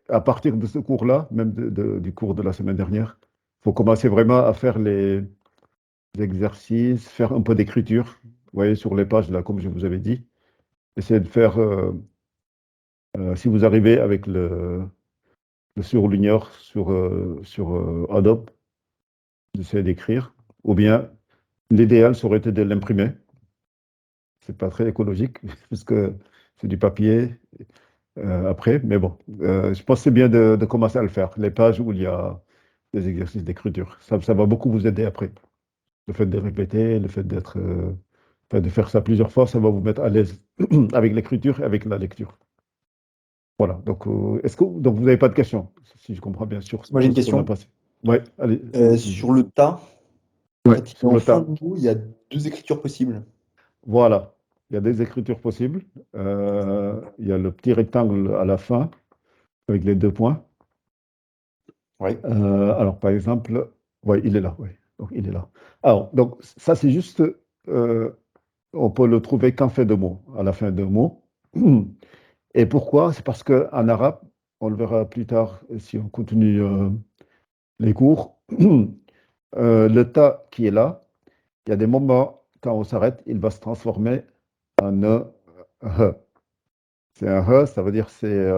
à partir de ce cours-là, même du cours de la semaine dernière, il faut commencer vraiment à faire les exercices, faire un peu d'écriture. Vous voyez, sur les pages, là, comme je vous avais dit. Essayez de faire, si vous arrivez avec le surligneur sur Adobe, d'essayer d'écrire. Ou bien, l'idéal, ça aurait été de l'imprimer. C'est pas très écologique, puisque c'est du papier après. Mais bon, je pense que c'est bien de commencer à le faire. Les pages où il y a des exercices d'écriture. Ça va beaucoup vous aider après. Le fait de répéter, le fait enfin, de faire ça plusieurs fois, ça va vous mettre à l'aise avec l'écriture et avec la lecture. Voilà. Donc, donc vous n'avez pas de questions, si je comprends bien, sur Moi, j'ai tout une ce qu'on a question. passé. Ouais, allez, allez-y. Sur le tas, Ouais, quand il est sur en le fin tas. de mot, il y a deux écritures possibles. Voilà. Il y a des écritures possibles. Il y a le petit rectangle à la fin avec les deux points. Oui. Alors, par exemple, ouais, il est là. Ouais. Donc, il est là. Alors, donc, ça, c'est juste, on peut le trouver qu'en fin de mot, à la fin de mot. Et pourquoi? C'est parce qu'en arabe, on le verra plus tard si on continue les cours, le ta qui est là, il y a des moments, quand on s'arrête, il va se transformer en he. C'est un he, ça veut dire c'est.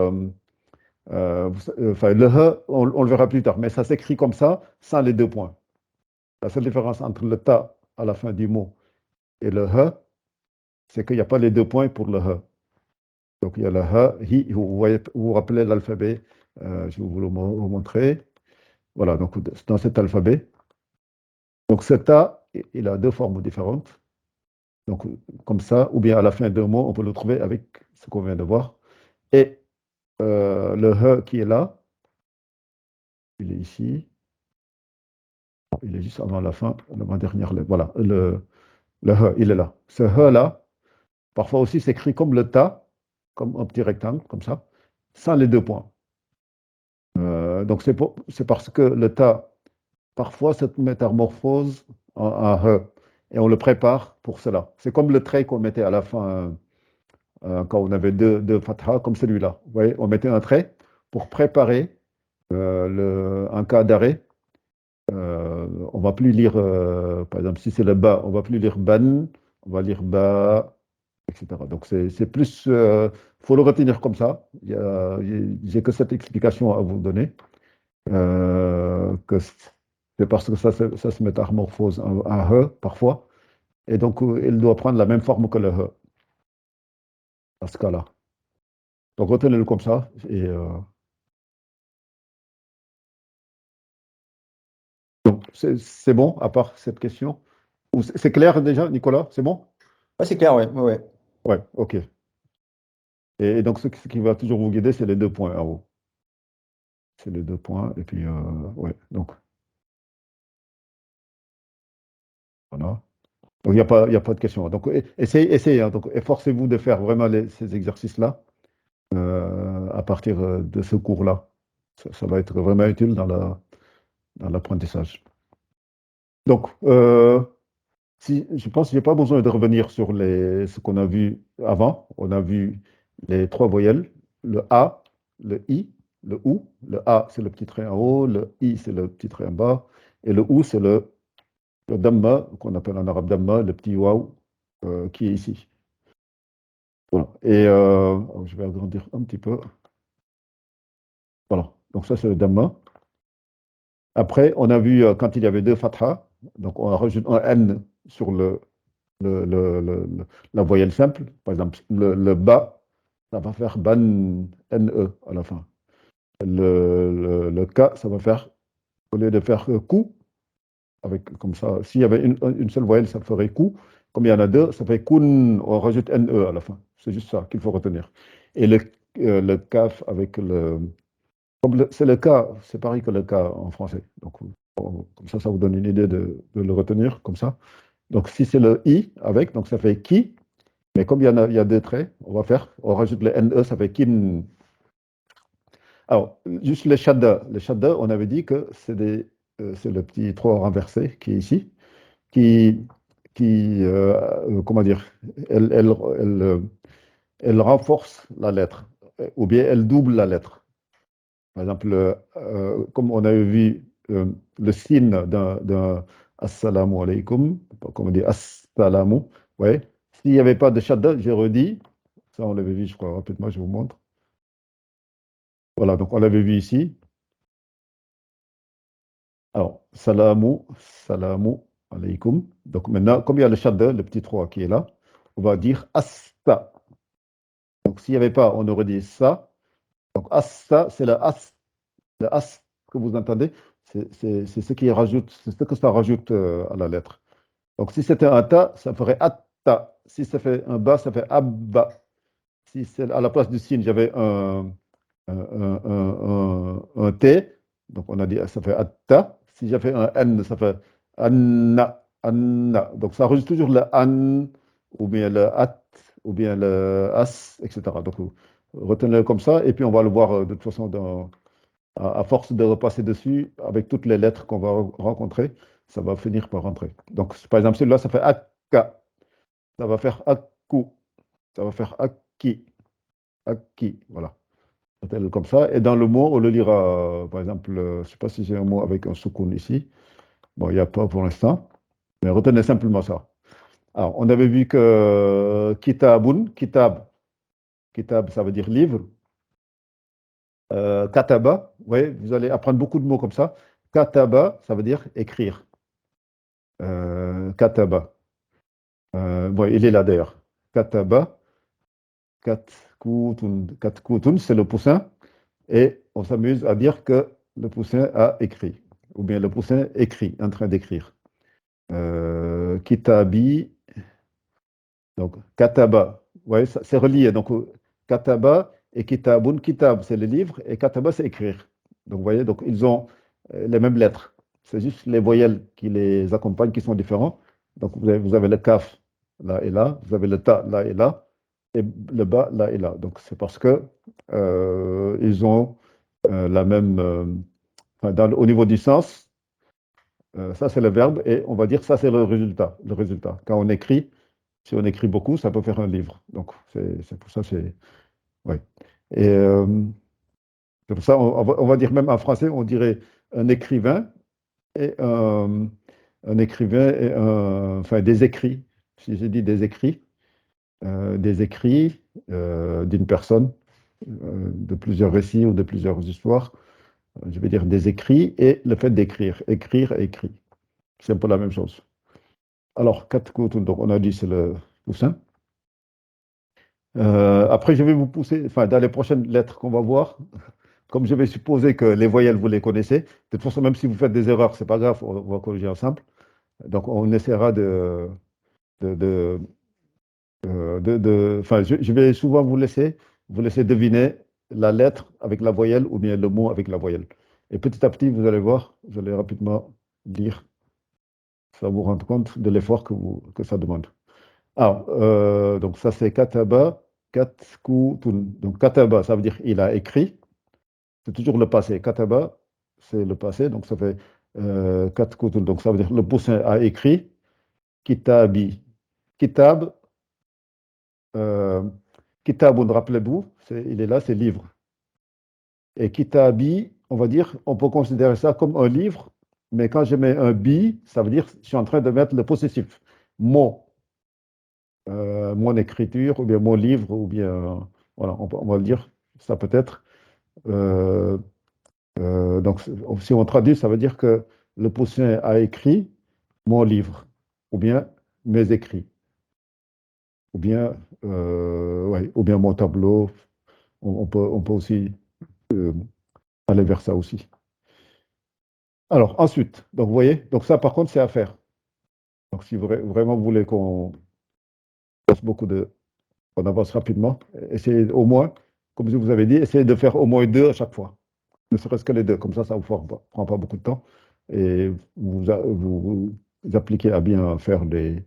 Enfin, le he, on le verra plus tard, mais ça s'écrit comme ça, sans les deux points. La seule différence entre le ta à la fin du mot et le he, c'est qu'il n'y a pas les deux points pour le he. Donc il y a le he, hi, vous vous rappelez l'alphabet, je vais vous montrer. Voilà, donc dans cet alphabet. Donc cet a, il a deux formes différentes. Donc comme ça, ou bien à la fin d'un mot, on peut le trouver avec ce qu'on vient de voir. Et le he qui est là, il est ici, il est juste avant la fin, l'avant-dernière lettre. Voilà, le he, il est là. Ce he-là, parfois aussi s'écrit comme le ta, comme un petit rectangle, comme ça, sans les deux points. Donc c'est parce que le ta, parfois, cette métamorphose en he, et on le prépare pour cela. C'est comme le trait qu'on mettait à la fin quand on avait deux fatha, comme celui-là. Vous voyez, on mettait un trait pour préparer un cas d'arrêt. On ne va plus lire, par exemple, si c'est le bas, on ne va plus lire ban, on va lire ba, etc. Donc c'est plus, faut le retenir comme ça. J'ai que cette explication à vous donner, que c'est parce que ça se métamorphose en he parfois, et donc il doit prendre la même forme que le he dans ce cas-là. Donc retenez-le comme ça. Et, donc c'est bon, à part cette question. C'est clair déjà, Nicolas? C'est bon? Ouais, c'est clair, ouais. Ouais, ouais. Ouais, ok. Et donc, ce qui va toujours vous guider, c'est les deux points en haut. C'est les deux points. Et puis, ouais, donc, voilà. Donc, il y a pas de question. Donc, essayez, hein. Donc, efforcez-vous de faire vraiment ces exercices-là à partir de ce cours-là. Ça va être vraiment utile dans l'apprentissage. Donc, je pense que je n'ai pas besoin de revenir sur ce qu'on a vu avant. On a vu les trois voyelles, le A, le I, le OU. Le A, c'est le petit trait en haut, le I, c'est le petit trait en bas, et le OU, c'est le Dhamma, qu'on appelle en arabe Dhamma, le petit waouh qui est ici. Voilà. Et je vais agrandir un petit peu. Voilà. Donc ça, c'est le Dhamma. Après, on a vu quand il y avait deux fathas, donc on rajoute un N sur la voyelle simple. Par exemple, le bas, ça va faire ban, NE à la fin. Le K, ça va faire, au lieu de faire coup, avec, comme ça, s'il y avait une seule voyelle, ça ferait coup. Comme il y en a deux, ça fait kun, on rajoute NE à la fin. C'est juste ça qu'il faut retenir. Et le kaf avec c'est le K, c'est pareil que le K en français. Donc, comme ça vous donne une idée de le retenir, comme ça. Donc, si c'est le I avec, donc ça fait qui. Mais comme il y a deux traits, on rajoute le NE, ça fait kin. Alors, juste les shadda. Les shadda, on avait dit que c'est le petit trait renversé qui est ici, qui, comment dire, elle, elle, elle, elle renforce la lettre, ou bien elle double la lettre. Par exemple, comme on avait vu le signe d'un assalamu alaikum, comme on dit assalamu, ouais. S'il n'y avait pas de shadda, j'ai redit, ça on l'avait vu, je crois, rapidement, je vous montre. Voilà, donc on l'avait vu ici. Alors, salamu alaikum. Donc maintenant, comme il y a le shadda, le petit 3 qui est là, on va dire asta. Donc s'il n'y avait pas, on aurait dit ça. Donc asta, c'est le as que vous entendez, c'est ce qui rajoute, c'est ce que ça rajoute à la lettre. Donc si c'était un ta, ça ferait atta. Si ça fait un ba, ça fait abba. Si c'est à la place du signe, j'avais un T, donc on a dit ça fait atta. Si j'avais un N, ça fait anna, anna. Donc ça rajoute toujours le an, ou bien le at, ou bien le as, etc. Donc retenez-le comme ça, et puis on va le voir de toute façon à force de repasser dessus, avec toutes les lettres qu'on va rencontrer, ça va finir par rentrer. Donc par exemple, celui-là, ça fait akka, ça va faire akku, ça va faire akki, akki, voilà comme ça. Et dans le mot, on le lira, par exemple, je ne sais pas si j'ai un mot avec un soukoun ici. Bon, il n'y a pas pour l'instant, mais retenez simplement ça. Alors, on avait vu que kitabun, kitab, ça veut dire livre. Kataba, vous voyez, vous allez apprendre beaucoup de mots comme ça. Kataba, ça veut dire écrire. Kataba. Bon, il est là d'ailleurs. Kataba, katkutun, c'est le poussin. Et on s'amuse à dire que le poussin a écrit, ou bien le poussin écrit, en train d'écrire. Kitabi, donc kataba, ouais, c'est relié. Donc kataba et kitabun, kitab c'est le livre et kataba c'est écrire. Donc vous voyez, donc ils ont les mêmes lettres. C'est juste les voyelles qui les accompagnent qui sont différents. Donc vous avez le kaf là et là, vous avez le ta là et là, et le ba là et là. Donc c'est parce que ils ont la même, enfin, au niveau du sens, ça c'est le verbe et on va dire ça c'est le résultat. Le résultat. Quand on écrit, si on écrit beaucoup, ça peut faire un livre. Donc c'est pour ça, c'est ouais. Et c'est pour ça, on va dire même en français, on dirait un écrivain et un écrivain et enfin des écrits. Si je dis des écrits d'une personne, de plusieurs récits ou de plusieurs histoires. Je vais dire des écrits et le fait d'écrire. Écrire et écrit. C'est un peu la même chose. Alors, katkutun, donc on a dit c'est le poussin. Après, je vais vous pousser, enfin, dans les prochaines lettres qu'on va voir, comme je vais supposer que les voyelles, vous les connaissez, de toute façon, même si vous faites des erreurs, c'est pas grave, on va corriger ensemble. Donc, on essaiera de, de, enfin, je vais souvent vous laisser deviner la lettre avec la voyelle ou bien le mot avec la voyelle. Et petit à petit, vous allez voir, vous allez rapidement lire, ça vous rendre compte de l'effort que ça demande. Alors, donc ça c'est kataba, katkutun. Donc kataba, ça veut dire il a écrit. C'est toujours le passé. Kataba, c'est le passé, donc ça fait katkutun. Donc ça veut dire le poussin a écrit. Kitabi. Kitab, euh, kitabun, rappelez-vous, il est là, c'est livre. Et kitabi, on va dire, on peut considérer ça comme un livre, mais quand je mets un bi, ça veut dire je suis en train de mettre le possessif. Mon écriture, ou bien mon livre, ou bien, voilà, on va le dire, ça peut être. Euh, donc, si on traduit, ça veut dire que le poussin a écrit mon livre, ou bien mes écrits, ou bien, ouais, ou bien mon tableau. On peut aussi aller vers ça aussi. Alors, ensuite, donc vous voyez, donc ça par contre, c'est à faire. Donc, si vraiment vous voulez qu'on fasse qu'on avance rapidement, essayez au moins, comme je vous avais dit, essayez de faire au moins deux à chaque fois. Ne serait-ce que les deux. Comme ça ne vous prend pas beaucoup de temps. Et vous appliquez à bien faire les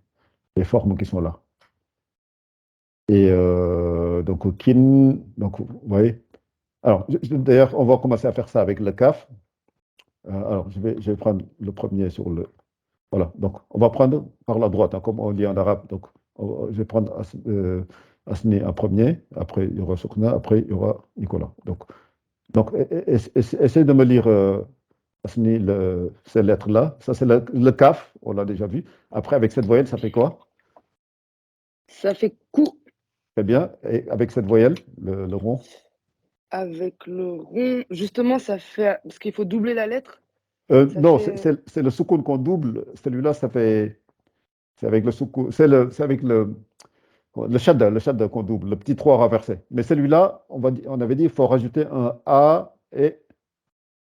formes qui sont là. Et donc, kin, donc, vous voyez. Alors, d'ailleurs, on va commencer à faire ça avec le kaf. Alors, je vais prendre le premier sur le. Voilà. Donc, on va prendre par la droite, hein, comme on dit en arabe. Donc, je vais prendre Asni en premier. Après, il y aura Soukna. Après, il y aura Nicolas. Donc, Donc, essaye de me lire, Asni, ces lettres-là. Ça, c'est le kaf, on l'a déjà vu. Après, avec cette voyelle, ça fait quoi? Ça fait coup Très bien. Et avec cette voyelle, le rond. avec le rond. Justement, ça fait. Parce qu'il faut doubler la lettre. Ça Non, fait. c'est le soukoun qu'on double. Celui-là, ça fait. C'est avec le soukoun. C'est avec le shadda qu'on double, le petit 3 renversé. Mais celui-là, on avait dit, il faut rajouter un A et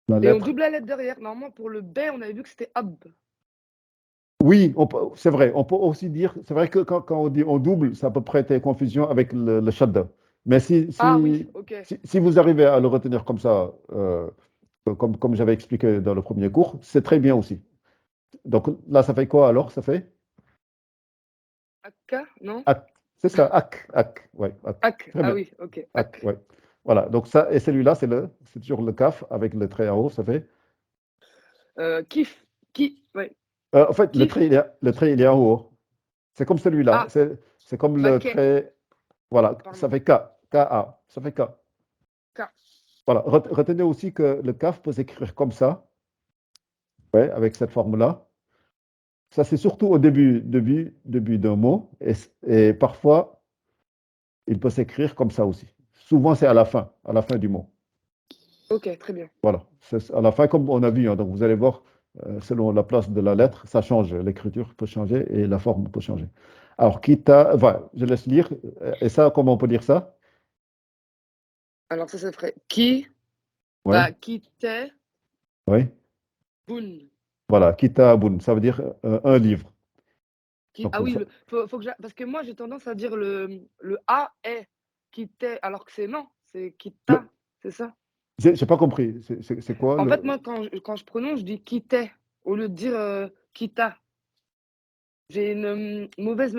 la Et on lettre. double la lettre derrière. Normalement, pour le B, on avait vu que c'était ab. Oui, c'est vrai. On peut aussi dire, c'est vrai que quand on dit on double, ça peut prêter confusion avec le shadda. Mais Ah oui, ok. si vous arrivez à le retenir comme ça, comme j'avais expliqué dans le premier cours, c'est très bien aussi. Donc là, ça fait quoi alors? Ça fait Akka, non? ac. C'est ça, ac. Ouais, ac. Ak. Très Ah bien. oui, ok. Ac, Ak. ouais. Voilà. Donc ça, et celui-là, c'est toujours le kaf avec le trait en haut, ça fait. Kif. Ki. Ouais. En fait, Kif. le trait, il est en haut. C'est comme celui-là. Ah, C'est comme bah, le ke. trait. Voilà, ça Pardon. fait K. K-A. Ça fait K. Ka. Voilà. Retenez aussi que le kaf peut s'écrire comme ça, ouais, avec cette forme-là. Ça, c'est surtout au début d'un mot. Et parfois, il peut s'écrire comme ça aussi. Souvent, c'est à la fin du mot. Ok, très bien. Voilà. C'est à la fin, comme on a vu, hein. Donc, vous allez voir, selon la place de la lettre, ça change. L'écriture peut changer et la forme peut changer. Alors, voilà, je laisse lire. Et ça, comment on peut dire ça? Alors ça ferait ki. Oui, Bah, ki te. oui. Bun. Voilà, kitabun, ça veut dire un livre. Donc, Ah oui, faut que parce que moi j'ai tendance à dire le A est qui t'est, alors que c'est non, c'est qui t'a, le- c'est ça. j'ai pas compris. C'est quoi En fait, le. moi quand je prononce, je dis qui t'est au lieu de dire qui t'a. J'ai une mauvaise,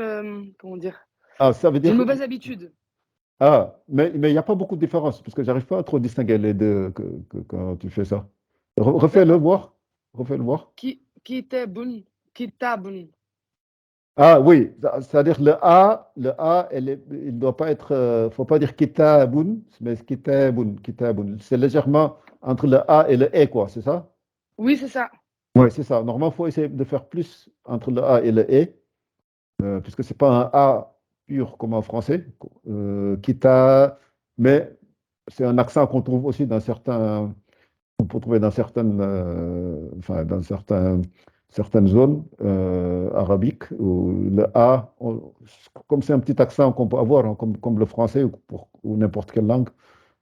comment dire, Ah, ça veut j'ai une dire. mauvaise habitude. Ah, mais il n'y a pas beaucoup de différence, parce que j'arrive pas à trop distinguer les deux quand tu fais ça. Refais-le D'accord. voir. Refais-le voir. Qui t'est bun, qui t'a bun. Ah oui, c'est-à-dire le A, il ne doit pas être, faut pas dire kitabun, mais kitabun. C'est légèrement entre le A et le E, quoi, c'est ça? Oui, c'est ça. Oui, c'est ça. Normalement, il faut essayer de faire plus entre le A et le E, puisque c'est pas un A pur comme en français, mais c'est un accent qu'on trouve aussi dans certains, on peut trouver dans certaines, enfin, certaines zones arabiques où le A, comme c'est un petit accent qu'on peut avoir, hein, comme le français ou n'importe quelle langue,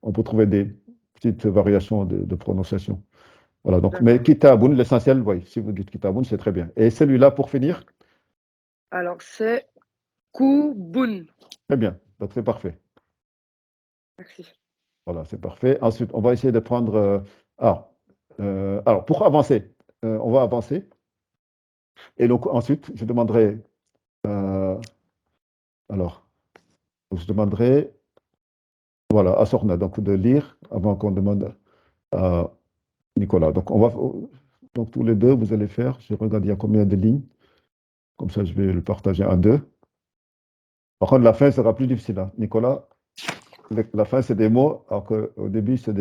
on peut trouver des petites variations de prononciation. Voilà, donc, mais D'accord. Kitaboun, l'essentiel, oui, si vous dites Kitaboun, c'est très bien. Et celui-là, pour finir, Alors c'est kubun. très bien, donc c'est parfait. Merci. Voilà, c'est parfait. Ensuite, on va essayer de prendre. Alors, pour avancer, on va avancer. Et donc, ensuite, je demanderai. euh, alors, je demanderai, voilà, à Sorna, donc de lire avant qu'on demande à Nicolas. Donc, donc, tous les deux, vous allez faire. Je regarde, il y a combien de lignes. Comme ça, je vais le partager en deux. Par contre, la fin sera plus difficile, hein. Nicolas, la fin, c'est des mots, alors qu'au début, enfin,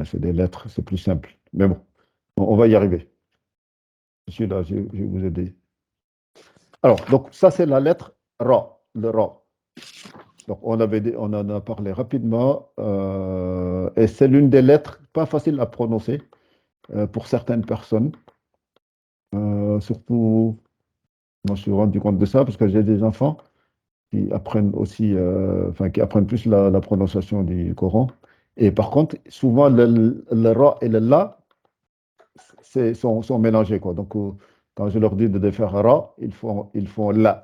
c'est des lettres, c'est plus simple. Mais bon, on va y arriver. Je suis là, je vais vous aider. Alors, donc, ça, c'est la lettre Ra, le Ra. Donc, on en a parlé rapidement, et c'est l'une des lettres pas faciles à prononcer pour certaines personnes. Surtout, moi, je suis rendu compte de ça parce que j'ai des enfants qui apprennent aussi, enfin, qui apprennent plus la prononciation du Coran. Et par contre, souvent, le Ra et le La sont mélangés, quoi. Donc, quand je leur dis de faire Ra, ils font La.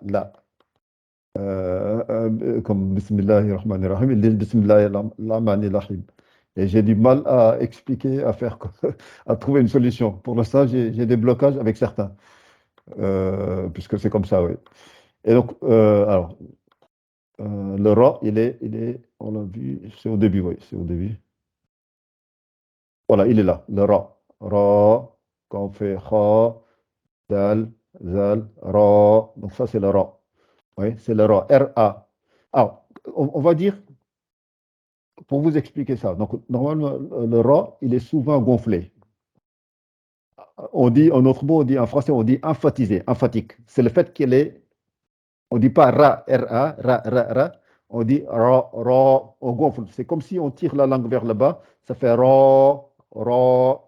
Comme Bismillahirrahmanirrahim, ils disent Bismillahirrahmanirrahim. Et j'ai du mal à expliquer, à trouver une solution. Pour l'instant, j'ai des blocages avec certains, puisque c'est comme ça, oui. Et donc, alors, le ra, on l'a vu, c'est au début, oui, c'est au début. Voilà, il est là, le ra. Ra, quand on fait kha, dal, zal, ra. Donc ça, c'est le ra. Oui, c'est le ra, R-A. Alors, on va dire. pour vous expliquer ça, donc normalement, le ra, il est souvent gonflé. On dit, en autre mot, on dit en français, on dit emphatisé, emphatique. C'est le fait qu'il est, on ne dit pas ra, ra, ra, ra, ra, on dit ra, ra, on gonfle. C'est comme si on tire la langue vers le bas, ça fait ra,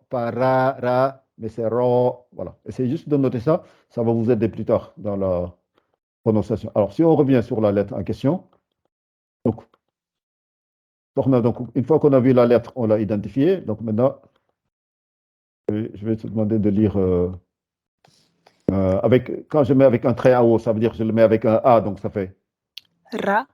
pas ra, ra, mais c'est ra, voilà. Essayez juste de noter ça, ça va vous aider plus tard dans la prononciation. Alors, si on revient sur la lettre en question, donc, une fois qu'on a vu la lettre, on l'a identifiée, donc maintenant, je vais te demander de lire. Quand je mets avec un trait en haut, ça veut dire que je le mets avec un A, donc ça fait, Ra.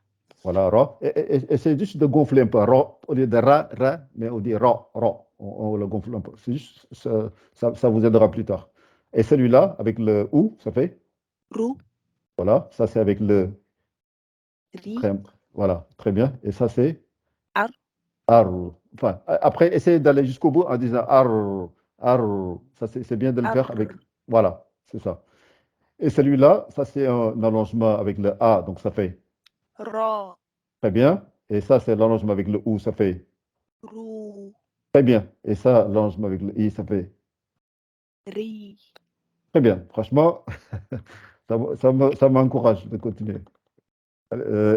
voilà, ra. Et c'est juste de gonfler un peu, ra, au lieu de ra, ra, mais on dit ra, ra. On le gonfle un peu. C'est juste, ça vous aidera plus tard. Et celui-là, avec le ou, ça fait, Ru. voilà, ça c'est avec le, Ri. voilà, très bien. Et ça c'est Ar. ar. Enfin, après, essayez d'aller jusqu'au bout en disant ar, ar. Ça c'est bien de le faire Ar. avec, voilà, c'est ça. Et celui-là, ça c'est un allongement avec le A, donc ça fait Ra. très bien. Et ça c'est l'allongement avec le OU, ça fait Ru. très bien. Et ça, l'allongement avec le I, ça fait Ri. très bien. Franchement, ça m'encourage de continuer.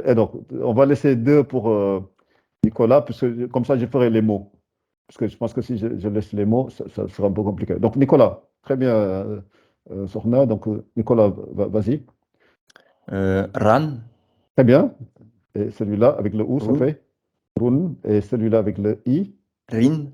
Et donc, on va laisser deux pour Nicolas, puisque comme ça je ferai les mots. Parce que je pense que si je laisse les mots, ça sera un peu compliqué. Donc Nicolas, très bien, Sorna. Donc Nicolas, vas-y. Ran, Très bien. Et celui-là avec le OU, ça Run, fait Run. Et celui-là avec le I. Rin.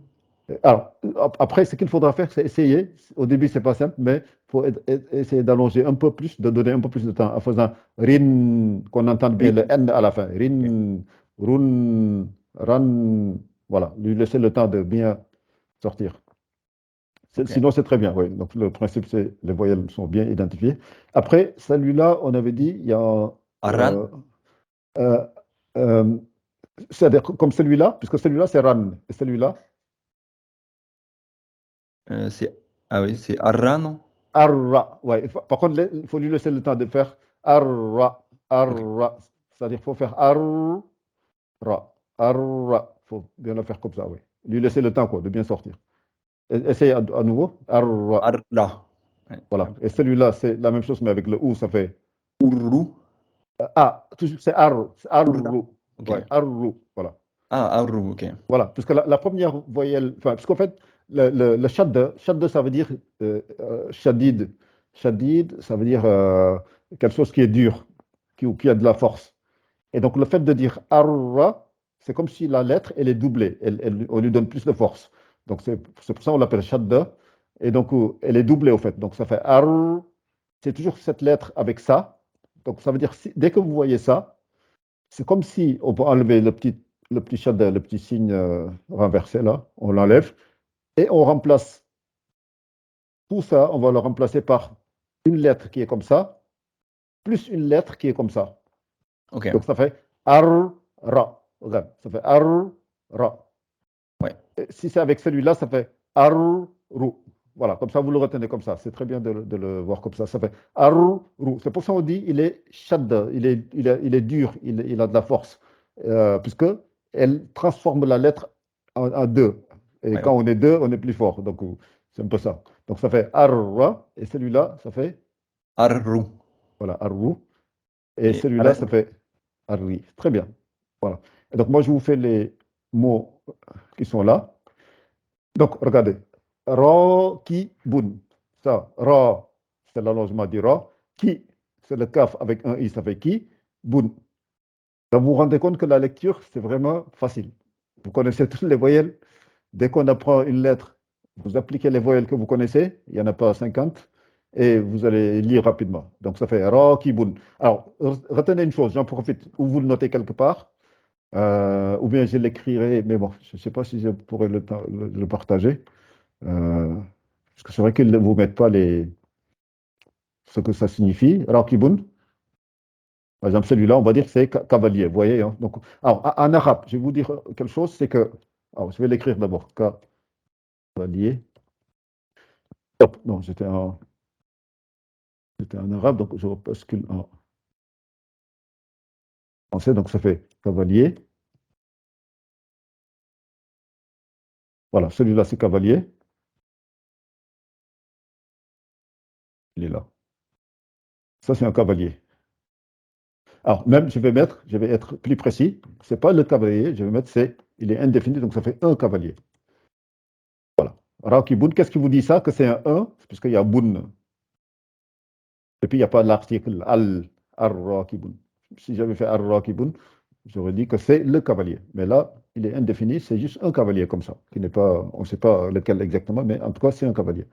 Alors, après, ce qu'il faudra faire, c'est essayer. Au début, c'est pas simple, mais il faut essayer d'allonger un peu plus, de donner un peu plus de temps en faisant rin, qu'on entende bien Rin. le N à la fin. Ok. Rin, run, ran. Voilà, lui laisser le temps de bien sortir. Ok. Sinon, c'est très bien, oui. Donc, le principe, c'est les voyelles sont bien identifiées. Après, celui-là, on avait dit, il y a. Aran, Euh, euh, c'est-à-dire comme celui-là, puisque celui-là, c'est ran. Et celui-là, c'est ah oui, c'est Arran, non? arra. Ouais. Par contre, il faut lui laisser le temps de faire arra, Ok. arra. C'est-à-dire qu'il faut faire arra, arra. Il faut bien le faire comme ça, oui. Lui laisser le temps, quoi, de bien sortir. Essayez à nouveau. Arra. Arla. Ouais, Voilà. Et celui-là, c'est la même chose, mais avec le ou, ça fait Urru. A. Toujours, c'est ar, c'est Urra. arru. Ok. Ouais, arru. Voilà. Ah, Arru, ok. Voilà. Puisque la première voyelle, enfin, puisqu'en fait, le shadda, ça veut dire shadid. Shadid, ça veut dire quelque chose qui est dur, qui a de la force. Et donc, le fait de dire arra, c'est comme si la lettre, elle est doublée. On lui donne plus de force. Donc, c'est pour ça qu'on l'appelle shadda. Et donc, elle est doublée, au fait. Donc, ça fait ar. C'est toujours cette lettre avec ça. Donc, ça veut dire, dès que vous voyez ça, c'est comme si on peut enlever le petit shadda, le petit signe renversé là. On l'enlève. Et on remplace tout ça, on va le remplacer par une lettre qui est comme ça, plus une lettre qui est comme ça. Ok. Donc ça fait ar, ra. Regarde, ça fait ar, ra. Ouais. Et si c'est avec celui-là, ça fait ar, ru. Voilà, comme ça vous le retenez comme ça. C'est très bien de le voir comme ça. Ça fait ar, ru. C'est pour ça qu'on dit il est shadda, il est dur, il a de la force, puisque elle transforme la lettre en deux. Et Ouais, quand ok. on est deux, on est plus fort. Donc c'est un peu ça. Donc ça fait ar, ra. Et celui-là, ça fait Arru. voilà, ar, ru. Et Et celui-là, ça fait arri. Très bien. Voilà. Et donc, moi, je vous fais les mots qui sont là. Donc, regardez. Ra, ki, bun. Ça, ra, c'est l'allongement du ra. Ki, c'est le kaf avec un i, ça fait ki. Bun. Donc, vous vous rendez compte que la lecture, c'est vraiment facile. Vous connaissez toutes les voyelles. Dès qu'on apprend une lettre, vous appliquez les voyelles que vous connaissez. Il n'y en a pas 50. Et vous allez lire rapidement. Donc, ça fait ra, ki, bun. Alors, retenez une chose, j'en profite. Ou vous le notez quelque part. Ou bien je l'écrirai, mais bon, je ne sais pas si je pourrais le partager. Parce que c'est vrai qu'ils ne vous mettent pas ce que ça signifie. Rakibun, par exemple, celui-là, on va dire que c'est cavalier. Vous voyez, hein. Donc, alors, en arabe, je vais vous dire quelque chose, c'est que. Alors, je vais l'écrire d'abord. Cavalier. Hop, non, c'était en arabe, donc je bascule en français. Donc, ça fait cavalier. Voilà, celui-là, c'est cavalier. Il est là. Ça, c'est un cavalier. Alors, même, je vais être plus précis. Ce n'est pas le cavalier, je vais mettre, il est indéfini, donc ça fait un cavalier. Voilà. Rakiboun, qu'est-ce qui vous dit ça? Que c'est un 1, puisqu'il y a boun. Et puis, il n'y a pas l'article ar-rakiboun. Si j'avais fait ar-rakiboun, j'aurais dit que c'est le cavalier. Mais là, il est indéfini, c'est juste un cavalier comme ça, qui n'est pas, on ne sait pas lequel exactement, mais en tout cas, c'est un cavalier.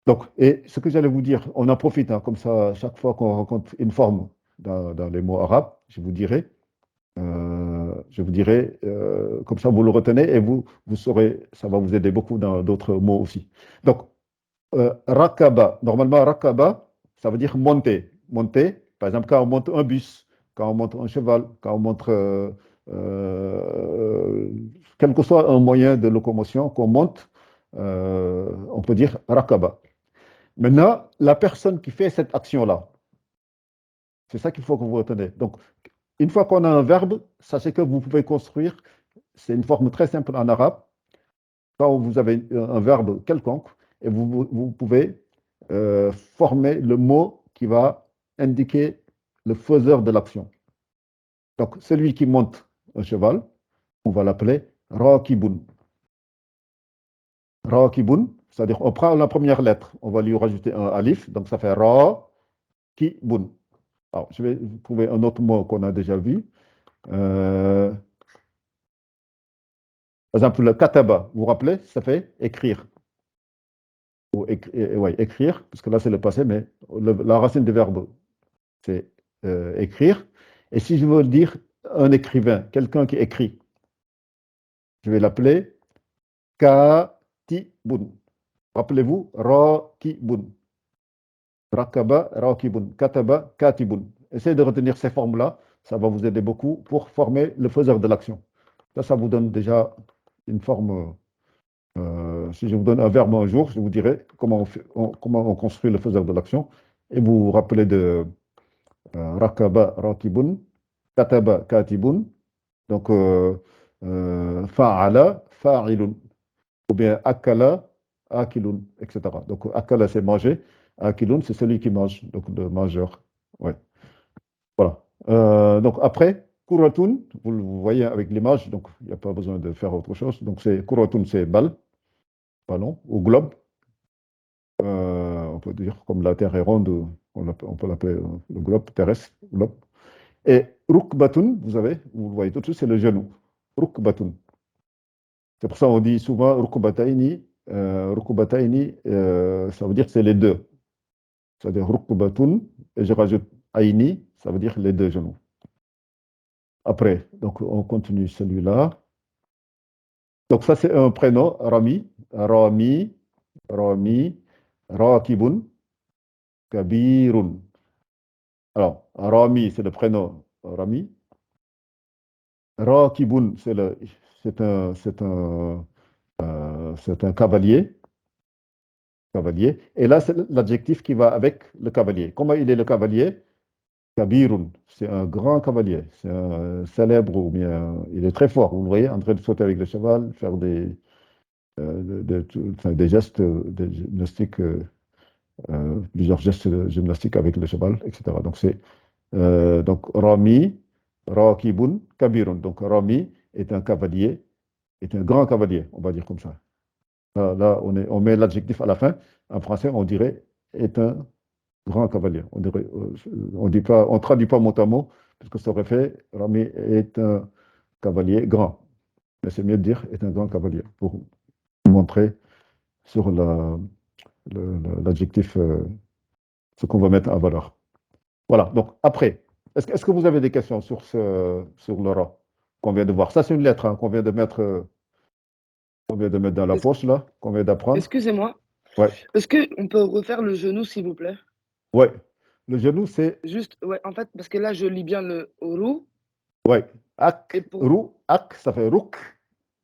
Donc, et ce que j'allais vous dire, on en profite, hein, comme ça, chaque fois qu'on rencontre une forme dans les mots arabes, je vous dirai, comme ça vous le retenez et vous saurez, ça va vous aider beaucoup dans d'autres mots aussi. Donc, rakaba, normalement, rakaba, ça veut dire monter. Monter, par exemple, quand on monte un bus, quand on monte un cheval, quand on monte quel que soit un moyen de locomotion qu'on monte, on peut dire rakaba. Maintenant, la personne qui fait cette action-là, c'est ça qu'il faut que vous retenez. Donc, une fois qu'on a un verbe, sachez que vous pouvez construire, c'est une forme très simple en arabe, quand vous avez un verbe quelconque, et vous pouvez former le mot qui va indiquer le faiseur de l'action. Donc, celui qui monte un cheval, on va l'appeler Rakibun. Rakibun, c'est-à-dire on prend la première lettre, on va lui rajouter un alif, donc ça fait Rakibun. Alors, je vais vous trouver un autre mot qu'on a déjà vu. Par exemple, le kataba, vous vous rappelez, ça fait écrire. Ou ouais, écrire, parce que là c'est le passé, mais la racine du verbe, c'est écrire. Et si je veux dire un écrivain, quelqu'un qui écrit, je vais l'appeler katibun. Rappelez-vous, rakibun. Rakaba, rakibun. Kataba, katibun. Essayez de retenir ces formes-là, ça va vous aider beaucoup pour former le faiseur de l'action. Ça vous donne déjà une forme. Si je vous donne un verbe un jour, je vous dirai comment on construit le faiseur de l'action. Et vous vous rappelez de rakaba, rakibun, kataba, katibun, donc fa'ala, fa'ilun, ou bien akala, akilun, etc. Donc akala, c'est manger, akilun, c'est celui qui mange, donc le mangeur. Ouais. Voilà. Donc après, kuratun, vous voyez avec l'image, donc il n'y a pas besoin de faire autre chose. Donc c'est kuratun, c'est balle, ballon, ou globe. On peut dire comme la Terre est ronde, on peut l'appeler le globe terrestre. Globe. Et rukbatun, vous le voyez tout de suite, c'est le genou. Rukbatun. C'est pour ça qu'on dit souvent rukbataini. Rukbataini, ça veut dire que c'est les deux. C'est-à-dire rukbatun, et je rajoute aini, ça veut dire les deux genoux. Après, donc on continue celui-là. Donc ça c'est un prénom, Rami, Rami, Rami, Rakibun, Kabirun. Alors, Rami, c'est le prénom Rami. Rakibun, c'est un cavalier. Cavalier. Et là, c'est l'adjectif qui va avec le cavalier. Comment il est le cavalier? Kabirun, c'est un grand cavalier. C'est un célèbre, ou bien il est très fort. Vous le voyez, en train de sauter avec le cheval, faire des gestes de gymnastique, plusieurs gestes de gymnastique avec le cheval, etc. Donc, c'est donc Rami, Rakibun, Kabirun. Donc Rami est un cavalier, est un grand cavalier, on va dire comme ça. Là, on met l'adjectif à la fin. En français, on dirait est un grand cavalier. On dit pas, on traduit pas mot à mot, parce que ça aurait fait Rami est un cavalier grand. Mais c'est mieux de dire est un grand cavalier pour montrer sur l'adjectif ce qu'on va mettre en valeur. Voilà, donc après, est-ce que vous avez des questions sur le ra qu'on vient de voir? Ça, c'est une lettre hein, qu'on vient de mettre dans la poche, là, qu'on vient d'apprendre. Excusez-moi. Ouais, Est-ce qu'on peut refaire le genou, s'il vous plaît? ouais. Le genou, c'est, Juste, ouais, en fait, parce que là, je lis bien le roux. ouais, Et ak, pour... rou, ak, ça fait rouk,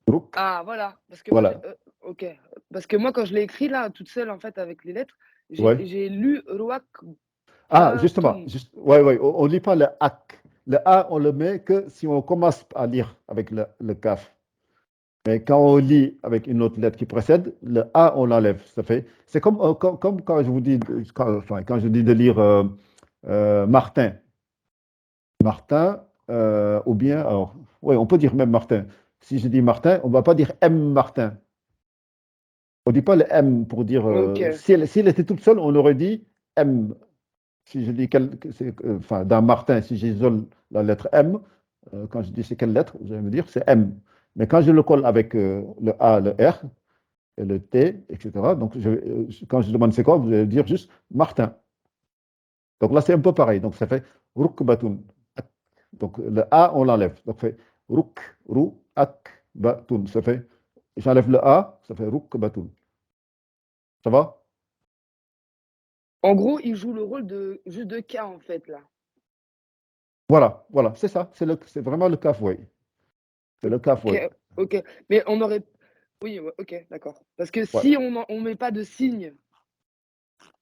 rouk, Ah, voilà. Parce que moi, voilà, ok. Parce que moi, quand je l'ai écrit là, toute seule, en fait, avec les lettres, ouais. j'ai lu Rouak Ah, justement, Batoun. ouais, ouais, on ne lit pas le ak. Le a, on le met que si on commence à lire avec le kaf. Mais quand on lit avec une autre lettre qui précède, le A, on l'enlève. C'est comme quand je vous dis, quand je dis de lire Martin. Martin, ou bien, alors, oui, on peut dire même Martin. Si je dis Martin, on ne va pas dire M Martin. On ne dit pas le M pour dire. Ok. Si elle était toute seule, on aurait dit M. Si je dis dans Martin, si j'isole la lettre M, quand je dis c'est quelle lettre, vous allez me dire c'est M. Mais quand je le colle avec le A, le R et le T, etc., donc quand je demande c'est quoi, vous allez dire juste Martin. Donc là, c'est un peu pareil. Donc ça fait Rukbatun. Donc le A, on l'enlève. Donc ça fait Ruk, Ru, Ak, Batun. Ça fait, j'enlève le A, ça fait Rukbatun. Ça va? En gros, il joue le rôle de juste de K en fait là. Voilà, c'est ça. C'est vraiment le kaf, oui. C'est le kaf, oui. Ok, ok. Mais on aurait. Oui, ouais, ok, d'accord. Parce que Ouais. si on met pas de signe,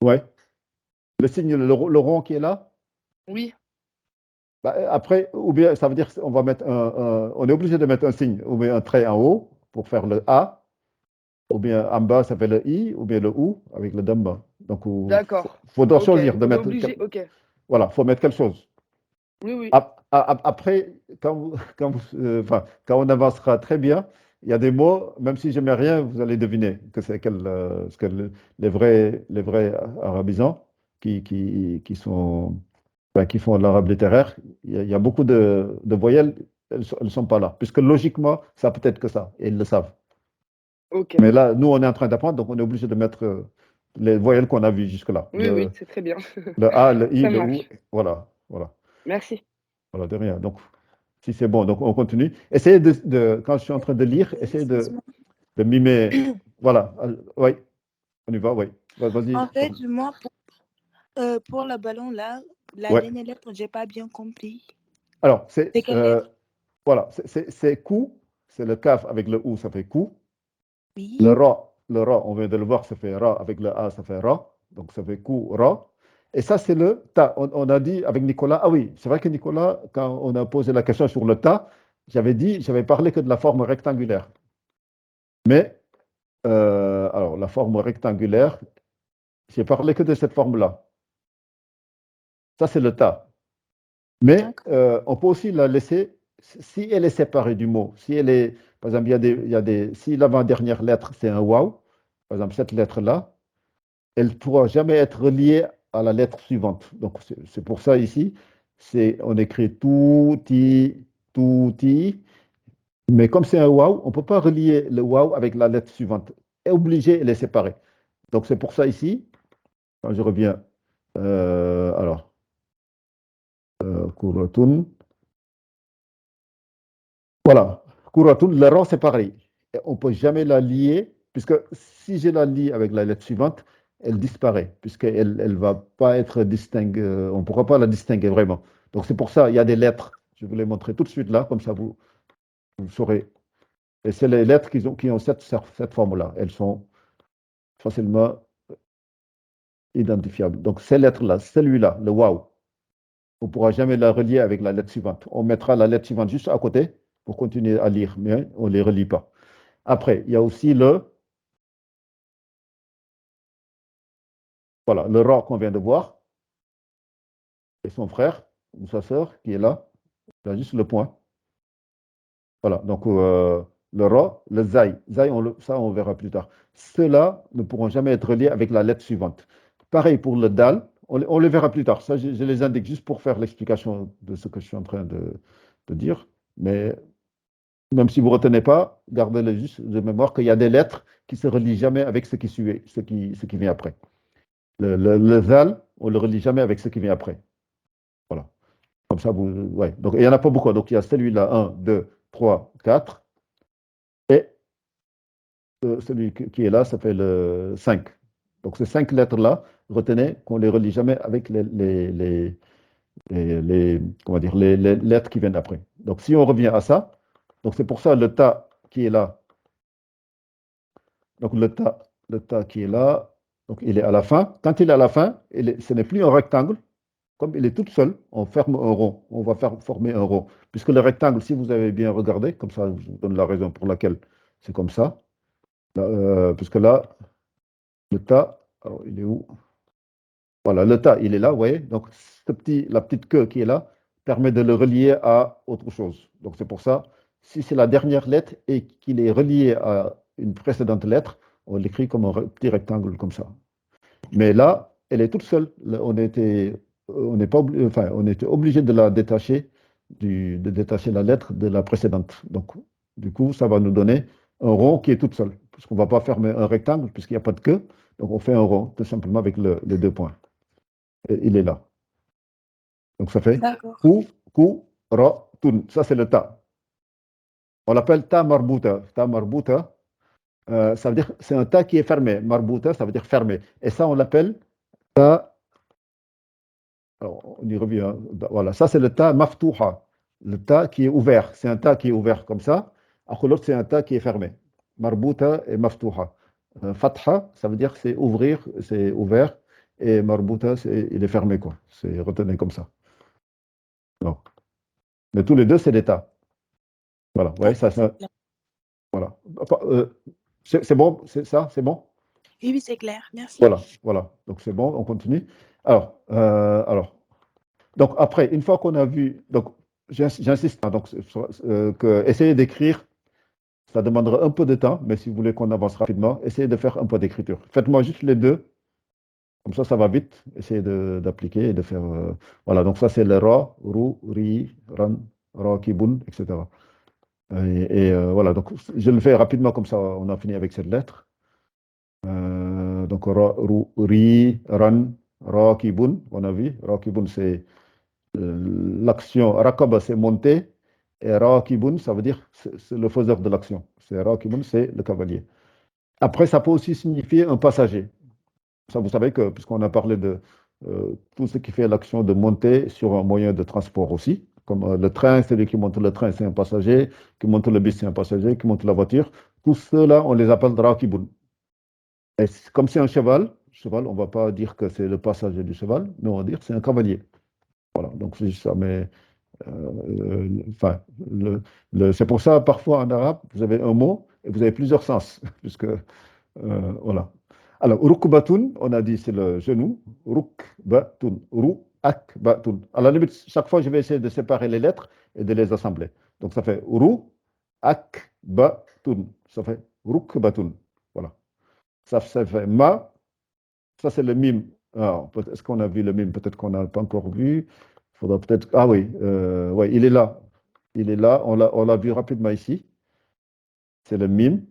Ouais. Le signe, le rond qui est là, oui, bah, après, ou bien ça veut dire qu'on va mettre on est obligé de mettre un signe, ou bien un trait en haut pour faire le A, ou bien en bas, ça fait le I, ou bien le OU avec le damba. Donc, il d'accord. faudra Ok, choisir de on est mettre. obligé. Ok. Voilà, il faut mettre quelque chose. Oui, oui. Après, quand on avancera très bien, il y a des mots, même si je ne mets rien, vous allez deviner que c'est les vrais arabisants qui font l'arabe littéraire. Il y a beaucoup de voyelles, elles ne sont pas là. Puisque logiquement, ça peut être que ça, et ils le savent. Ok. Mais là, nous, on est en train d'apprendre, donc on est obligé de mettre les voyelles qu'on a vues jusque-là. Oui, oui, c'est très bien. Le A, le I, Ça le OU, marche. voilà. Merci. Voilà, de rien. Donc, si c'est bon, donc on continue. Essayez quand je suis en train de lire, essayez Excuse-moi. de mimer. Voilà. Oui, on y va, oui. Vas-y. En fait, moi, pour le ballon là, la Ouais. dernière lettre, j'ai pas bien compris. Alors, C'est quelle lettre? voilà, c'est coup, c'est le kaf avec le ou, ça fait coup. Oui. Le ra, on vient de le voir, ça fait ra, avec le a, ça fait ra. Donc, ça fait coup, ra. Et ça, c'est le ta. On a dit avec Nicolas, ah oui, c'est vrai que Nicolas, quand on a posé la question sur le ta, j'avais parlé que de la forme rectangulaire. Mais, alors, la forme rectangulaire, j'ai parlé que de cette forme-là. Ça, c'est le ta. Mais D'accord. on peut aussi la laisser, si elle est séparée du mot, si elle est, par exemple, si l'avant-dernière lettre, c'est un waouh, par exemple, cette lettre-là, elle ne pourra jamais être reliée à la lettre suivante. Donc, c'est pour ça ici, on écrit touti, mais comme c'est un waouh, on ne peut pas relier le waouh avec la lettre suivante. Elle est obligée, elle est séparée. Donc, c'est pour ça ici, quand je reviens, alors, kuratun. Voilà, kuratun, le rang, c'est pareil. Et on ne peut jamais la lier, puisque si je la lie avec la lettre suivante, elle disparaît, puisqu'elle ne va pas être distinguée, on ne pourra pas la distinguer vraiment. Donc c'est pour ça, il y a des lettres, je vous les montrer tout de suite là, comme ça vous saurez. Et c'est les lettres qui ont cette forme-là. Elles sont facilement identifiables. Donc ces lettres-là, celui-là, le waouh, on ne pourra jamais la relier avec la lettre suivante. On mettra la lettre suivante juste à côté pour continuer à lire, mais on ne les relie pas. Après, il y a aussi le ra qu'on vient de voir, et son frère ou sa sœur qui est là. Il y a juste le point. Voilà, donc le ra, le zai. Zai, ça on verra plus tard. Ceux-là ne pourront jamais être reliés avec la lettre suivante. Pareil pour le dal, on le verra plus tard. Ça, je les indique juste pour faire l'explication de ce que je suis en train de dire. Mais même si vous ne retenez pas, gardez-le juste de mémoire qu'il y a des lettres qui ne se relient jamais avec ce qui vient après. Le zal, on ne le relie jamais avec ce qui vient après. Voilà. Comme ça, ouais. Donc, il n'y en a pas beaucoup. Donc, il y a celui-là, 1, 2, 3, 4. Et celui qui est là, ça fait le 5. Donc, ces 5 lettres-là, retenez qu'on ne les relie jamais avec comment dire, les lettres qui viennent après. Donc, si on revient à ça, donc c'est pour ça le ta qui est là. Donc, le ta qui est là, donc il est à la fin. Quand il est à la fin, ce n'est plus un rectangle. Comme il est tout seul, on ferme un rond. On va former un rond. Puisque le rectangle, si vous avez bien regardé, comme ça, je vous donne la raison pour laquelle c'est comme ça. Puisque là, le ta, alors, il est où? Voilà, le ta, il est là, vous voyez. Donc, la petite queue qui est là permet de le relier à autre chose. Donc, c'est pour ça, si c'est la dernière lettre et qu'il est relié à une précédente lettre, on l'écrit comme un petit rectangle comme ça. Mais là, elle est toute seule. Là, on était obligé de la détacher, de détacher la lettre de la précédente. Donc, du coup, ça va nous donner un rond qui est toute seule. Parce qu'on ne va pas faire un rectangle puisqu'il n'y a pas de queue. Donc, on fait un rond, tout simplement avec les 2 points. Et il est là. Donc, ça fait D'accord. ku, ra, tun. Ça, c'est le ta. On l'appelle ta marbuta. Ta marbuta, ça veut dire, c'est un ta qui est fermé. Marbuta, ça veut dire fermé. Et ça, on l'appelle ta. Alors, on y revient. Hein. Voilà, ça, c'est le ta maftouha. Le ta qui est ouvert. C'est un ta qui est ouvert comme ça. Alors que l'autre, c'est un ta qui est fermé. Marbuta et maftouha. Fatha, ça veut dire c'est ouvrir, c'est ouvert. Et marbuta, il est fermé, quoi. C'est retenu comme ça. Donc, mais tous les deux, c'est des tas. Voilà, ouais, ça, voilà. C'est bon, c'est ça, c'est bon? Oui, oui, c'est clair. Merci. Voilà, voilà. Donc c'est bon, on continue. Alors, donc après, une fois qu'on a vu, donc j'insiste, hein, donc que essayer d'écrire, ça demandera un peu de temps, mais si vous voulez qu'on avance rapidement, essayez de faire un peu d'écriture. Faites-moi juste les deux, comme ça va vite. Essayez d'appliquer et de faire. Voilà, donc ça c'est le ra, ru, ri, ran, ra, kibun, etc. Voilà, donc je le fais rapidement, comme ça on a fini avec cette lettre. Donc ra, ru, ri, ran, ra, kibun, on a vu. Ra, kibun, c'est l'action. Rakaba, c'est monter. Et ra, kibun, ça veut dire c'est le faiseur de l'action. C'est ra, kibun, c'est le cavalier. Après, ça peut aussi signifier un passager. Ça, vous savez que, puisqu'on a parlé de tout ce qui fait l'action de monter sur un moyen de transport aussi, comme le train, celui qui monte le train, c'est un passager, qui monte le bus, c'est un passager, qui monte la voiture. Tous ceux-là, on les appelle rakibun. Et comme c'est un cheval, on ne va pas dire que c'est le passager du cheval, mais on va dire que c'est un cavalier. Voilà, donc c'est juste ça. Mais, enfin, c'est pour ça, parfois en arabe, vous avez un mot et vous avez plusieurs sens, puisque, voilà. Alors, rukbatun, on a dit c'est le genou. Rukbatun. Ru-ak-batun. À la limite, chaque fois, je vais essayer de séparer les lettres et de les assembler. Donc, ça fait ru-ak-batun. Ça fait rukbatun. Voilà. Ça fait ma. Ça, c'est le mime. Est-ce qu'on a vu le mime? Peut-être qu'on n'a pas encore vu. Il faudra peut-être. Ah oui, ouais, il est là. Il est là. On l'a vu rapidement ici. C'est le mime.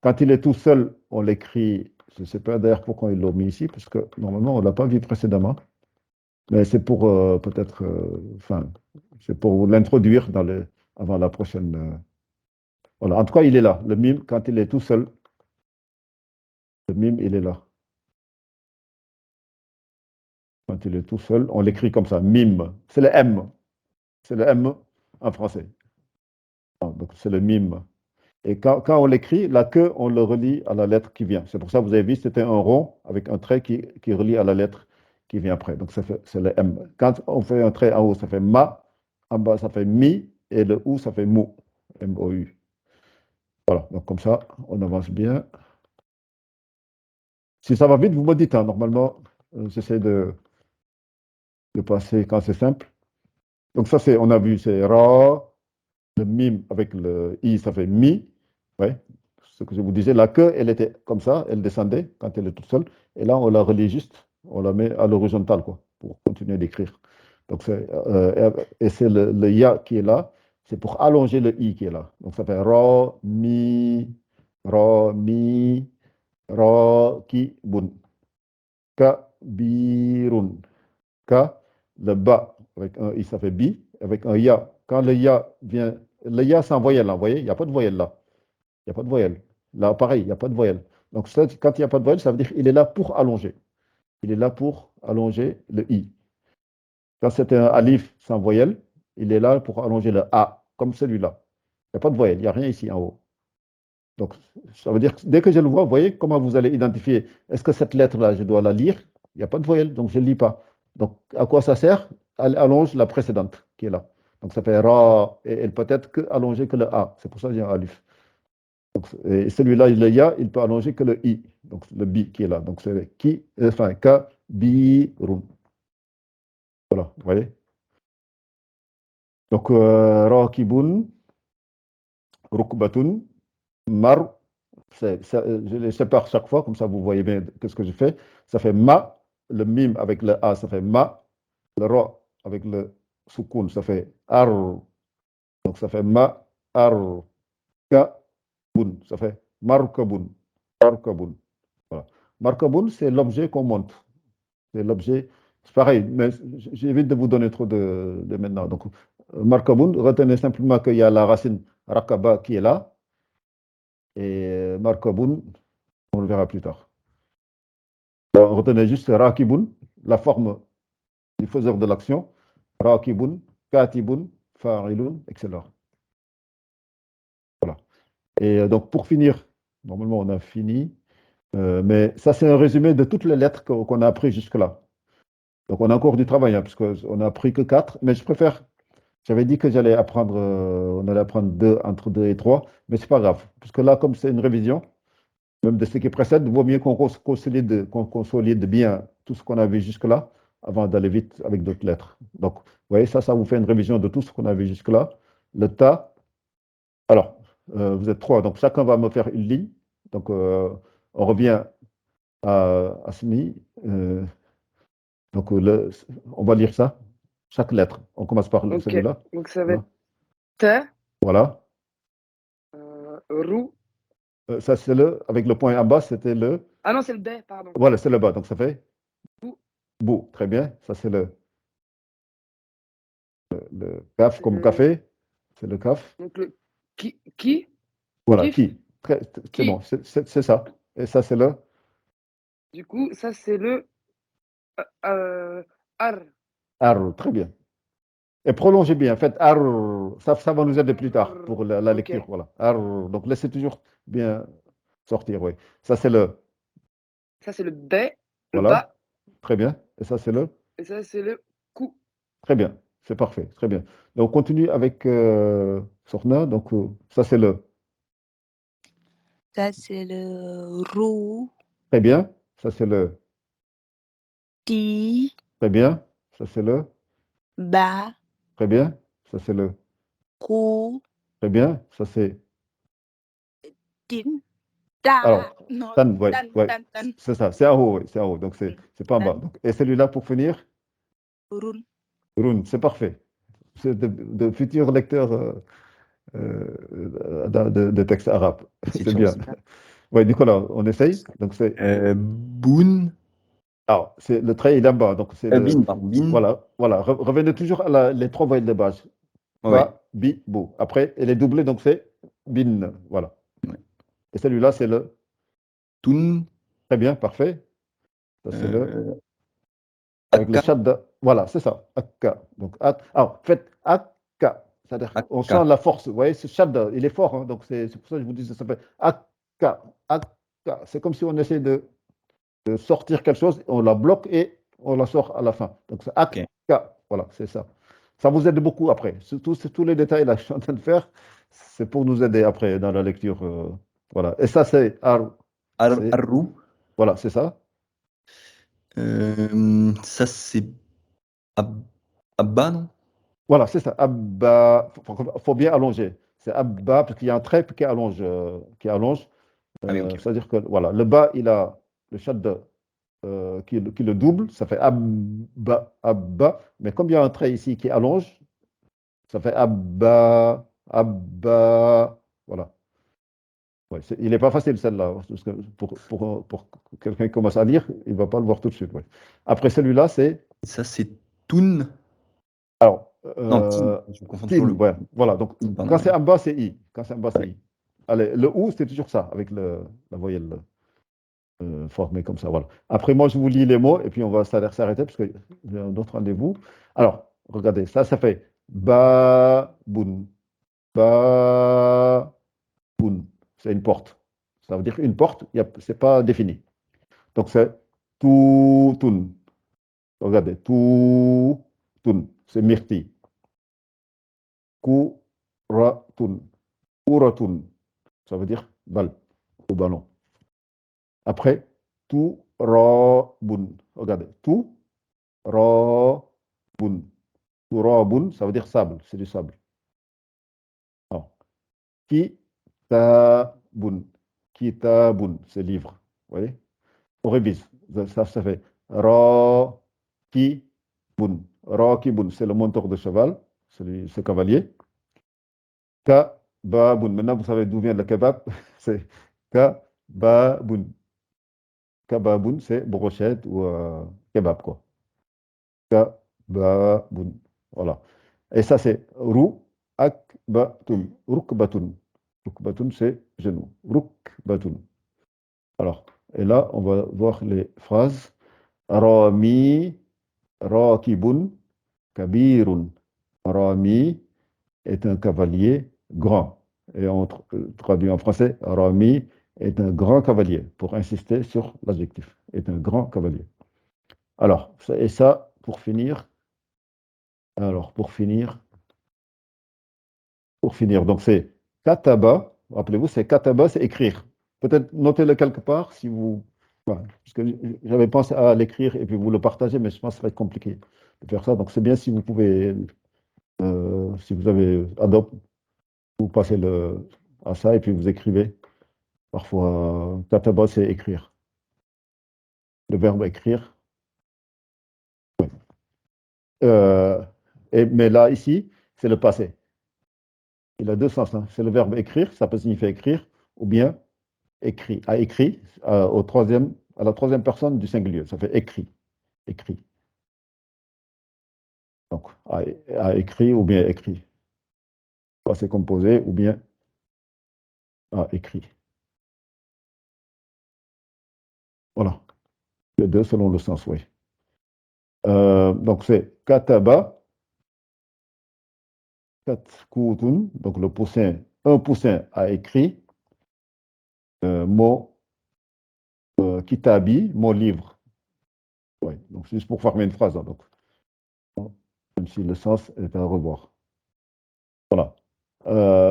Quand il est tout seul, on l'écrit, je ne sais pas d'ailleurs pourquoi ils l'ont mis ici, parce que normalement, on ne l'a pas vu précédemment. Mais c'est pour peut-être, enfin, c'est pour l'introduire avant la prochaine. Voilà. En tout cas, il est là. Le mime, quand il est tout seul, le mime, il est là. Quand il est tout seul, on l'écrit comme ça, mime. C'est le M. C'est le M en français. Donc, c'est le mime. Et quand on l'écrit, la queue, on le relie à la lettre qui vient. C'est pour ça que vous avez vu, c'était un rond avec un trait qui relie à la lettre qui vient après. Donc, c'est le M. Quand on fait un trait en haut, ça fait ma. En bas, ça fait mi. Et le ou, ça fait mou. M-O-U. Voilà. Donc, comme ça, on avance bien. Si ça va vite, vous me dites. Hein. Normalement, j'essaie de passer quand c'est simple. Donc, ça, on a vu, c'est ra. Le mime avec le i, ça fait mi. Ouais. Ce que je vous disais, la queue, elle était comme ça, elle descendait quand elle est toute seule. Et là, on la relie juste, on la met à l'horizontale, quoi, pour continuer d'écrire. Donc, et c'est le ya qui est là, c'est pour allonger le i qui est là. Donc, ça fait ra, mi, ra, ki, bun. Ka, birun. Ka, le ba, avec un i, ça fait bi, avec un ya. Quand le ya vient, le ya sans voyelle, là, vous voyez, il n'y a pas de voyelle là. Il n'y a pas de voyelle. Là, pareil, il n'y a pas de voyelle. Donc, ça, quand il n'y a pas de voyelle, ça veut dire qu'il est là pour allonger. Il est là pour allonger le i. Quand c'est un alif sans voyelle, il est là pour allonger le a, comme celui-là. Il n'y a pas de voyelle, il n'y a rien ici en haut. Donc, ça veut dire que dès que je le vois, vous voyez comment vous allez identifier. Est-ce que cette lettre-là, je dois la lire? Il n'y a pas de voyelle, donc je ne lis pas. Donc, à quoi ça sert? Elle allonge la précédente qui est là. Donc, ça fait ra, et elle peut être que allongée que le a. C'est pour ça que j'ai un alif. Donc, et celui-là, le ya, il peut allonger que le i. Donc, le bi qui est là. Donc, c'est ki, enfin, ka, bi, run. Voilà, vous voyez? Donc, rakibun, rukbatun, mar. Je les sépare chaque fois, comme ça vous voyez bien qu'est-ce que je fais. Ça fait ma, le mim avec le a, ça fait ma, le ra avec le soukoun, ça fait ar. Donc ça fait ma, ar, ka, bun. Ça fait markabun, markabun. Voilà. Markabun, c'est l'objet qu'on monte. C'est l'objet. C'est pareil, mais j'évite de vous donner trop de maintenant. Donc, markabun, retenez simplement qu'il y a la racine rakaba qui est là. Et markabun, on le verra plus tard. Retenez juste Rakibun, la forme du faiseur de l'action. Rakibun, Katibun, Fa'ilun, etc. Voilà. Et donc, pour finir, normalement, on a fini. Mais ça, c'est un résumé de toutes les lettres qu'on a appris jusque-là. Donc, on a encore du travail, hein, parce qu'on n'a appris que 4. Mais je préfère. J'avais dit que j'allais apprendre, on allait apprendre entre 2 et 3. Mais c'est pas grave. Parce que là, comme c'est une révision, même de ce qui précède, il vaut mieux qu'on consolide bien tout ce qu'on a vu jusque-là avant d'aller vite avec d'autres lettres. Donc, vous voyez, ça vous fait une révision de tout ce qu'on a vu jusque-là. Le ta. Alors, vous êtes 3, donc chacun va me faire une ligne. Donc, on revient à Smi. Donc, on va lire ça, chaque lettre. On commence par Ok. celui-là. Donc ça va être Voilà. te, Voilà. rou. Ça, c'est avec le point en bas, c'était le. Ah non, c'est le B, pardon. Voilà, c'est le bas. Donc, ça fait Bou. bou. Très bien. Ça, c'est le CAF C'est comme le, café, c'est le CAF. donc le qui, Voilà, kif, qui. C'est bon, qui. c'est ça. Et ça, c'est le Du coup, ça c'est le ar. ar. Très bien. Et prolongez bien. Faites ar. Ça va nous aider plus tard Ar. pour la Ok. lecture. Voilà. Ar. Donc, laissez toujours bien sortir. Oui. Ça, c'est le. Ça c'est le B, le Voilà. bas. Très bien. Et ça, c'est le. Et ça c'est le cou. Très bien. C'est parfait. Très bien. Donc, on continue avec Sorna. Donc, ça, c'est le. Ça, c'est le roux, Très bien. Ça, c'est le. ti, Très bien. Ça, c'est le. ba, Très bien. Ça, c'est le. cou, Très bien. Ça, c'est. tin, ta. Alors, Non, tan, ouais, tan, ouais, tan, tan. c'est ça, c'est en haut, ouais, c'est en haut, donc c'est pas en bas. Tan, Donc, et celui-là, pour finir, run. Rune, c'est parfait. C'est de futurs lecteurs de textes arabes. C'est Exception. bien. Oui, Nicolas, on essaye. Donc, c'est. Boon. Alors, c'est le trait, il est en bas. Donc, c'est le. Bin, pardon. Bin. Voilà, voilà. Revenez toujours à les trois voyelles de base. Ouais. Ba, bi, bou. Après, elle est doublée, donc c'est bin. Voilà. Ouais. Et celui-là, c'est le. Toon. Très bien, parfait. Ça, c'est le. Euh, Avec le Akka. shadda. Voilà, c'est ça. Akka. Donc, alors, faites akka. C'est-à-dire qu'on Akka. sent la force. Vous voyez, ce shadda, il est fort. Hein, donc, c'est pour ça que je vous dis, ça s'appelle akka. Akka. C'est comme si on essaie de sortir quelque chose, on la bloque et on la sort à la fin. Donc, c'est Ok. akka. Voilà, c'est ça. Ça vous aide beaucoup après. Surtout, c'est tous les détails là que je suis en train de faire, c'est pour nous aider après dans la lecture. Voilà. Et ça, c'est Arrou. voilà, c'est ça. Ça, c'est Abba, non? Voilà, c'est ça. Abba, faut bien allonger. C'est Abba, parce qu'il y a un trait qui allonge. Qui allonge. Ah oui, ok. C'est-à-dire que voilà, le bas, il a le shadda qui le double, ça fait Abba, Abba. Mais comme il y a un trait ici qui allonge, ça fait Abba, Abba. Voilà. Ouais, il n'est pas facile celle-là, parce que pour quelqu'un qui commence à lire, il ne va pas le voir tout de suite. Ouais. Après celui-là, c'est. Ça, c'est Toon. Alors, Non, Tin. Je confonds toujours Tin, le ouais, voilà. Donc, Tin, pardon. quand Ouais. c'est en bas, c'est I. Quand c'est en bas, c'est Ouais. I. Allez, le OU, c'est toujours ça, avec la voyelle formée comme ça. Voilà. Après, moi, je vous lis les mots et puis on va s'arrêter parce que j'ai un autre rendez-vous. Alors, regardez, ça fait baboun. Baboun. C'est une porte. Ça veut dire une porte, c'est pas défini. Donc, c'est toutoun. Regardez, toutoun. C'est myrtille. Kuratun. Kuratun. Ça veut dire balle ou ballon. Après, turabun. Regardez, turabun. Turabun, ça veut dire sable, c'est du sable. Alors, kitabun. Kitabun, c'est livre. Vous voyez? On révise. Ça fait ra, ki, bun. Ra, ki, bun, c'est le monteur de cheval, ce cavalier. Kababun. Maintenant, vous savez d'où vient le kebab. C'est kababun. Kababun, c'est brochette ou kebab, quoi. Kababun. Voilà. Et ça, c'est rukbatun. Rukbatun. Rukbatun, c'est genou. Rukbatun. Alors, et là, on va voir les phrases. Rami, rakibun, kabirun. Rami est un cavalier grand. Et on traduit en français, Rami est un grand cavalier, pour insister sur l'adjectif. Est un grand cavalier. Alors, et ça, pour finir, donc c'est kataba, rappelez-vous, c'est kataba, c'est écrire. Peut-être notez-le quelque part si vous. Ouais, parce que j'avais pensé à l'écrire et puis vous le partagez, mais je pense que ça va être compliqué de faire ça. Donc c'est bien si vous pouvez, si vous avez Adobe, vous passez à ça et puis vous écrivez. Parfois, kataba, c'est écrire. Le verbe écrire. Ouais. Mais là, ici, c'est le passé. Il a deux sens, hein. C'est le verbe écrire, ça peut signifier écrire, ou bien écrit. A écrit à la troisième personne du singulier. Ça fait écrit. Écrit. Donc, a écrit ou bien écrit. Passé composé ou bien a écrit. Voilà. Les deux selon le sens, oui. Donc, c'est kataba, katkutun, donc le poussin, un poussin a écrit, mot kitabi, mon livre. Ouais, donc, c'est juste pour former une phrase, hein, donc, même si le sens est à revoir. Voilà.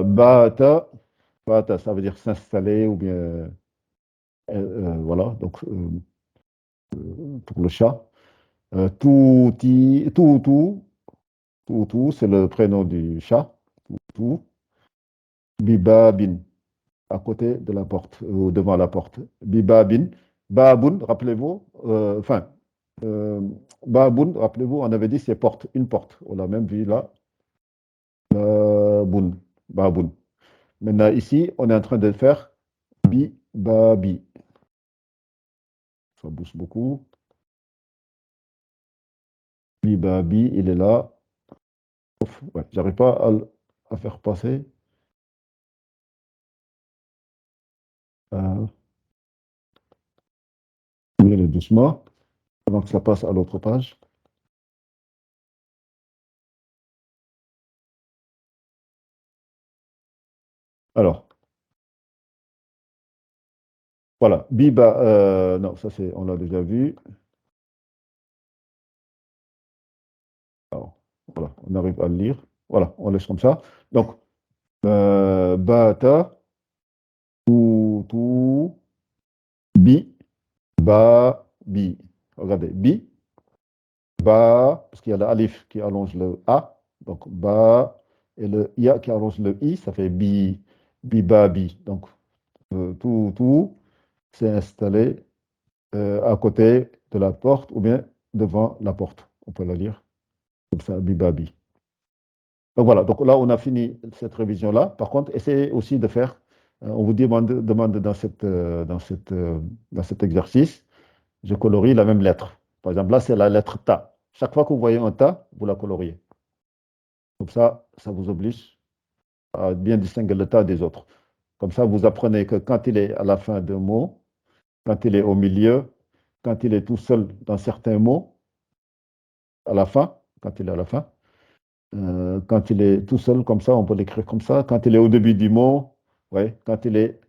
Bata, bata, ça veut dire s'installer ou bien. Voilà, donc pour le chat. Touti, toutou, toutou, c'est le prénom du chat. Toutou. Bibabin, à côté de la porte, ou devant la porte. Bibabin. Baboun, rappelez-vous, euh, Baboun, rappelez-vous, on avait dit c'est porte, une porte. On l'a même vu là. Baboun, Baboun. Maintenant, ici, on est en train de faire Bibabi. Ça bouge beaucoup. Bibabi, il est là. Ouais, j'arrive pas à faire passer. Mieux doucement, avant que ça passe à l'autre page. Alors, voilà. Biba, non, ça c'est, on l'a déjà vu. Alors, voilà, on arrive à le lire. Voilà, on laisse comme ça. Donc, bata, tu, bi, ba, bi. Regardez, bi, ba, parce qu'il y a l'alif qui allonge le A, donc ba, et le ia qui allonge le I, ça fait bi, bi, ba, bi. Donc, tout s'est installé à côté de la porte ou bien devant la porte. On peut la lire comme ça, bibabi. Donc voilà, donc là on a fini cette révision-là. Par contre, essayez aussi de faire, on vous demande dans cet exercice, je colorie la même lettre. Par exemple, là c'est la lettre ta. Chaque fois que vous voyez un ta, vous la coloriez. Comme ça vous oblige à bien distinguer le ta des autres. Comme ça, vous apprenez que quand il est à la fin d'un mot, quand il est au milieu, quand il est tout seul dans certains mots, à la fin, quand il est à la fin, quand il est tout seul comme ça, on peut l'écrire comme ça. Quand il est au début du mot, ouais, quand il est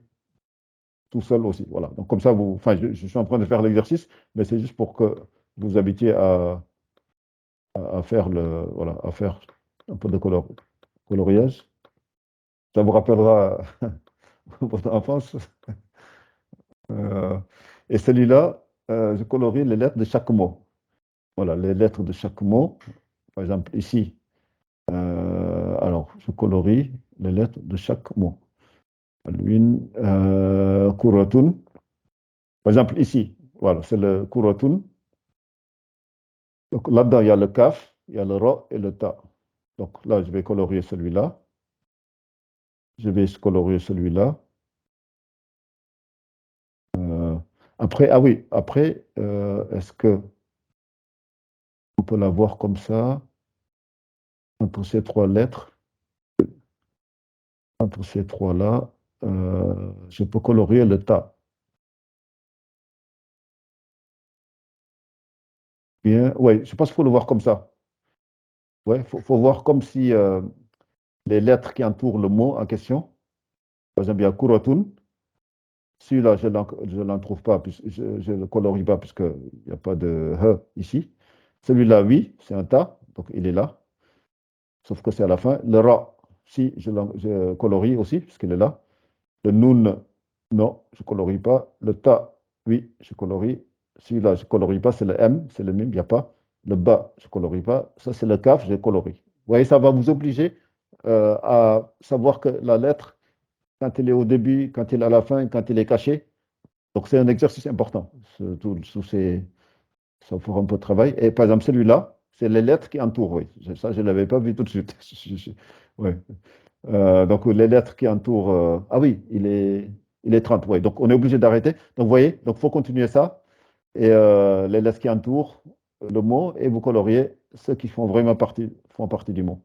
tout seul aussi. Voilà. Donc comme ça, enfin, je suis en train de faire l'exercice, mais c'est juste pour que vous habitiez à faire voilà, à faire un peu de coloriage. Ça vous rappellera votre enfance. Et celui-là, je colorie les lettres de chaque mot. Voilà, les lettres de chaque mot. Par exemple, ici, alors, je colorie les lettres de chaque mot. Alwin, kuratun. Par exemple, ici, voilà, c'est le kuratun. Donc là-dedans, il y a le kaf, il y a le ra et le ta. Donc là, je vais colorier celui-là. Je vais colorier celui-là. Après, ah oui, après, est-ce que on peut l'avoir comme ça, entre ces trois lettres, entre ces trois-là, je peux colorier le ta. Bien, oui, je pense qu'il faut le voir comme ça. Oui, faut voir comme si les lettres qui entourent le mot en question, par exemple, il y a kuratun. Celui-là, je ne l'en trouve pas, je ne le colorie pas, puisqu'il n'y a pas de he ici. Celui-là, oui, c'est un ta, donc il est là. Sauf que c'est à la fin. Le ra, si, je colorie aussi, puisqu'il est là. Le nun, non, je ne colorie pas. Le ta, oui, je colorie. Celui-là, je ne colorie pas, c'est le m, c'est le mime, il n'y a pas. Le ba, je ne colorie pas. Ça, c'est le kaf, je colorie. Vous voyez, ça va vous obliger à savoir que la lettre, quand elle est au début, quand elle est à la fin, quand elle est cachée, donc c'est un exercice important. Ça fera un peu de travail. Et par exemple, celui-là, c'est les lettres qui entourent, oui. Ça, je ne l'avais pas vu tout de suite. Ouais. Donc les lettres qui entourent. Ah oui, il est 30, oui. Donc on est obligé d'arrêter. Donc vous voyez, donc il faut continuer ça. Et les lettres qui entourent le mot, et vous coloriez ceux qui font vraiment font partie du mot.